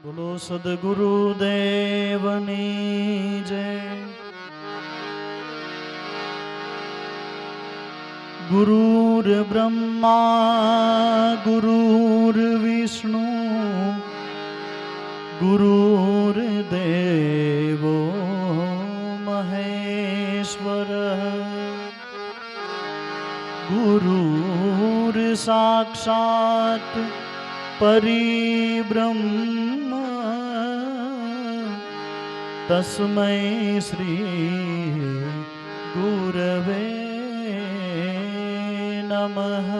બોલો સદગુરુદેવની જય. ગુરુર બ્રહ્મા ગુરુર વિષ્ણુ ગુરુર દેવો મહેશ્વર ગુરુર સાક્ષાત પરિબ્રહ્મ તસ્મૈ શ્રી ગુરવે નમઃ.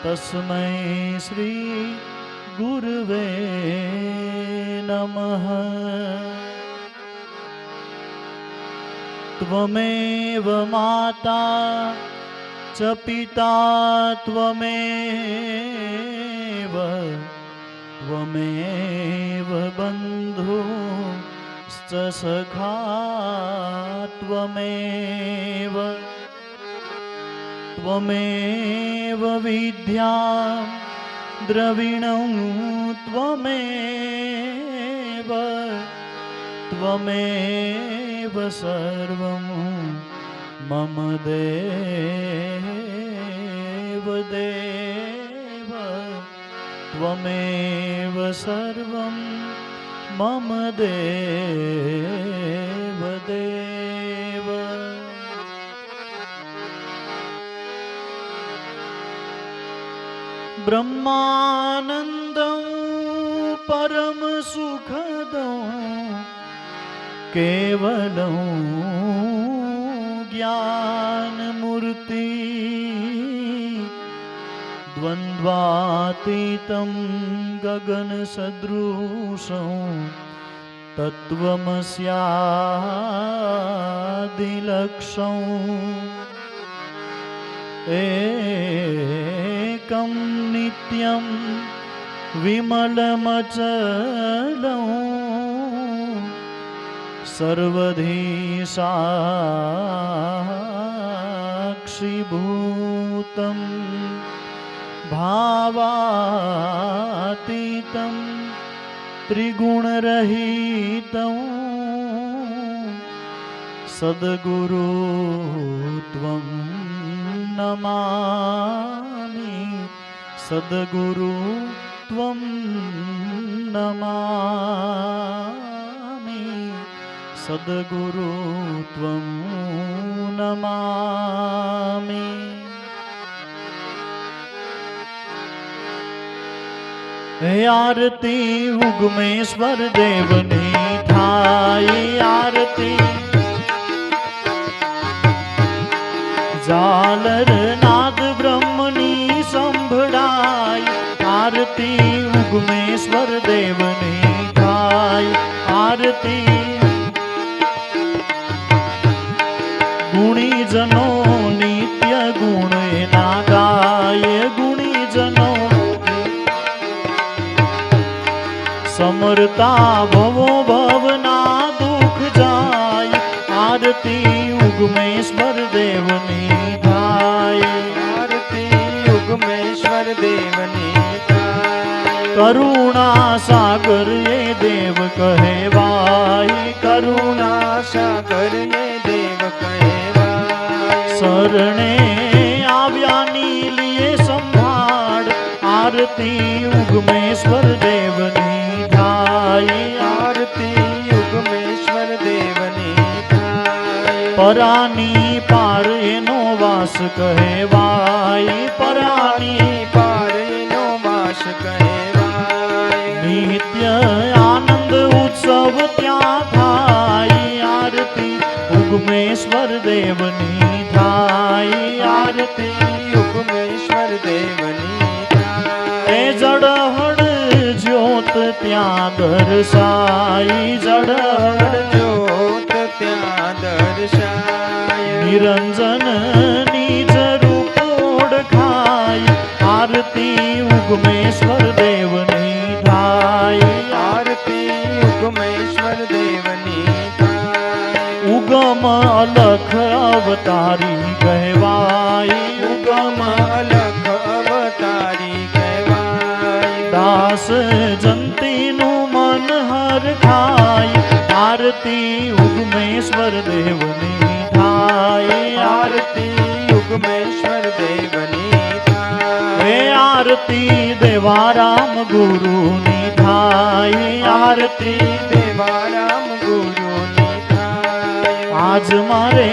તસ્મૈ શ્રી ગુરવે નમઃ. ત્વમેવ માતા ચ પિતા ત્વમેવ ત્વમેવ બંધુશ્ચ સખા ત્વમેવ ત્વમેવ વિદ્યા દ્રવિણં ત્વમેવ ત્વમેવ સર્વં મમ દેવ દેવ ત્વમેવ સર્વં મમ દેવ દેવ. બ્રહ્માનંદં પરમ સુખદં કેવલં જ્ઞાનમૂર્તિ દ્વંદ્વાતીतं ગગનસદૃશં તત્વમસ્યાદિલક્ષં એકં નિત્યં વિમલમચલં સર્વધી સાક્ષીભૂતં ભાવાતીतं ત્રિગુણરહિतं સદગુરુ ત્વં નમામિ. સદગુરુ ત્વં નમામિ. સદગુરુ ત્વં નમામિ. હે આરતી ઉગમેશ્વર દેવની થાય આરતી. ઝાલર નાદ બ્રહ્મની સંભળાય આરતી ઉગમેશ્વર દેવની થાય આરતી. ગુણીજનો નિત્ય ગુણ એના ગાય ગુણીજનો સમરતા ભવો ભવના દુઃખ જાય આરતી ઉગમેશ્વર દેવની થાય આરતી ઉગમેશ્વર દેવની થાય. કરુણા સાગર એ દેવ કહેવાય કરુણા સાગર એ દેવ કહેવાય. શરણે આવ્યાની લીએ સંભાળ આરતી ઉગમેશ્વર દેવની થાય આરતી ઉગમેશ્વર દેવની થાય. પરાની પાર એનો વાસ કહેવાય પરાની પાર એનો વાસ કહેવાય. નિત્ય આનંદ ઉત્સવ ત્યાં થાય આરતી ઉગમેશ્વર દેવની થાય આરતી ઉગમેશ્વર દેવની થાય. એ જડહડ જ્યોત ત્યાં દર્શાય જડહડ જ્યોત ત્યાં દર્શાય. નિરંજન નિજ રૂપ ઓળખાય આરતી ઉગમેશ્વર દેવની થાય આરતી ઉગમેશ્વર દેવની થાય. ઉગમ અલખ અવતારી કહેવાય ઉગમ અલખ અવતારી કહેવાય. દાસ જંતીનું મન હર ખાય આરતી ઉગમેશ્વર દેવની થાય આરતી ઉગમેશ્વર દેવની થાય હે આરતી દેવારામ ગુરુની થાય આરતી દેવારામ ગુરુની થાય આજ મારે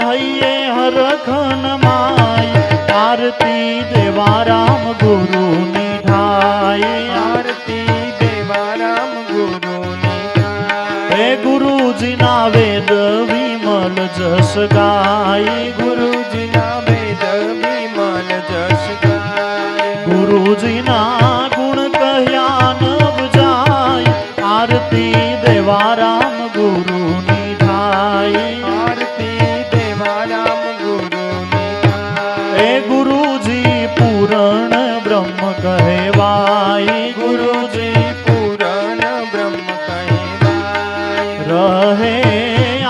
હૈયે હરખન માય આરતી દેવારામ ગુરુની થાય આરતી દેવારામ ગુરુની થાય હે ગુરુજીના વેદ વિમલ જસ ગાય ગુરુજીના વેદ વિમલ જસ ગાય ગુરુજીના ગુણ કહ્યા નવ જાય આરતી દેવારામ ગુરુની થાય આરતી દેવારામ ગુરુની થાય હે ગુરુજી પૂરણ બ્રહ્મ કહેવાય ગુરુજી પૂરણ બ્રહ્મ કહેવાય રહે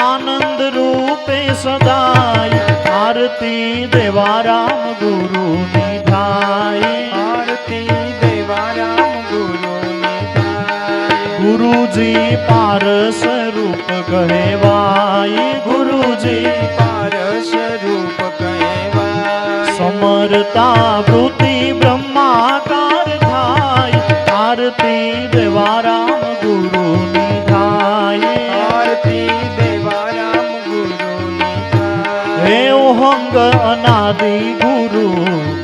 આનંદ રૂપે સદાય આરતી દેવારામ ગુરુની થાય આરતી દેવારામ ગુરુની થાય ગુરુજી પારસ રૂપ કહેવાય ગુરુજી પારસ રૂપ કહેવાય સમરતા વૃત્તિ બ્રહ્માકાર થાય આરતી દેવારામ ગુરુની થાય આરતી દેવારામ ગુરુની થાય હે ઓહંગ અનાદિ ગુરુ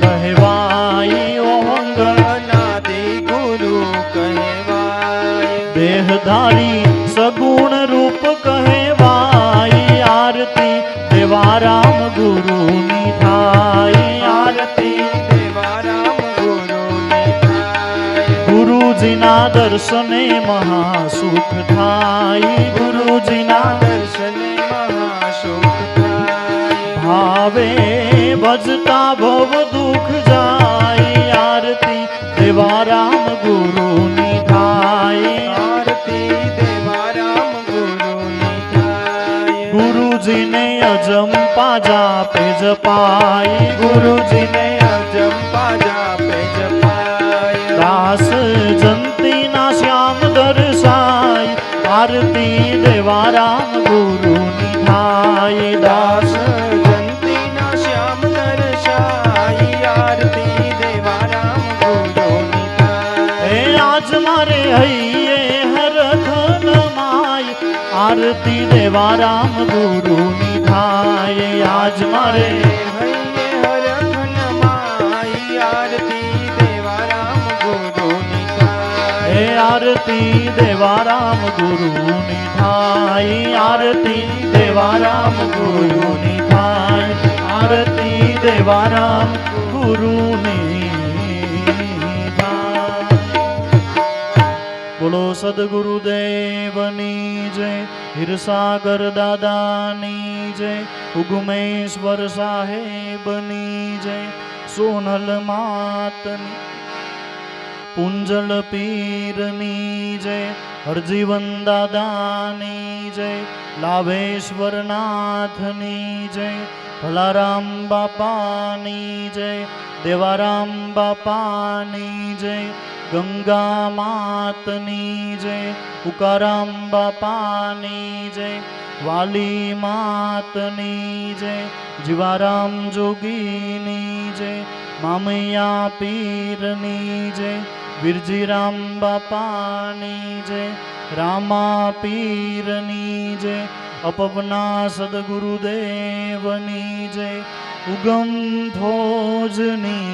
કહેવાય ઓહંગ અનાદિ ગુરુ કહેવાય દેહધારી સગુણ રૂપ કહેવાય આરતી દેવારામ ગુરુની થાય આરતી દેવારામ ગુરુની થાય ગુરુજીના દર્શને મહાસુખ થાય ગુરુજીના દર્શને મહાસુખ થાય ભાવે ભજતા ભવ દુઃખ જાય આરતી દેવારામ ગુરુની થાય આરતી દેવારામ ગુરુની થાય ગુરુજીને અજંપા જાપે જપાય ગુરુજીને અજંપા જાપે જપાય દાસ જંતીના શ્યામ દર્શાય આરતી દેવારામ ગુરુની થાય દાસ જંતીના શ્યામ દર્શાય આરતી દેવારામ ગુરુની થાય હે આજ મારે હૈયે હરખન માય આરતી દેવારામ ગુરુની થાય આજ મારે હૈયે હરખન માઈ આરતી દેવારામ ગુરુની થાય હે આરતી દેવારામ ગુરુની થાય આરતી દેવારામ ગુરુની થાય આરતી દેવારામ ગુરુની થાય બોલો સદગુરુદેવની જય હીરસાગર દાદાની જય ઉગમેશ્વર સાહેબની જય સોનલ માતની પુંજલ પીરની જય હરજીવન દાદાની જય લાભેશ્વર નાથની જય ભલારામ બાપાની જય દેવારામ બાપાની જય ગંગા માતની જય ઉકારામ બાપાની જય વાલી માતની જય જીવારામ જોગીની જય મામૈયા પીરની જય વિરજીરામ બાપાની જય રામા પીરની જય અપવના સદગુરુદેવની જય ઉગમ ભોજની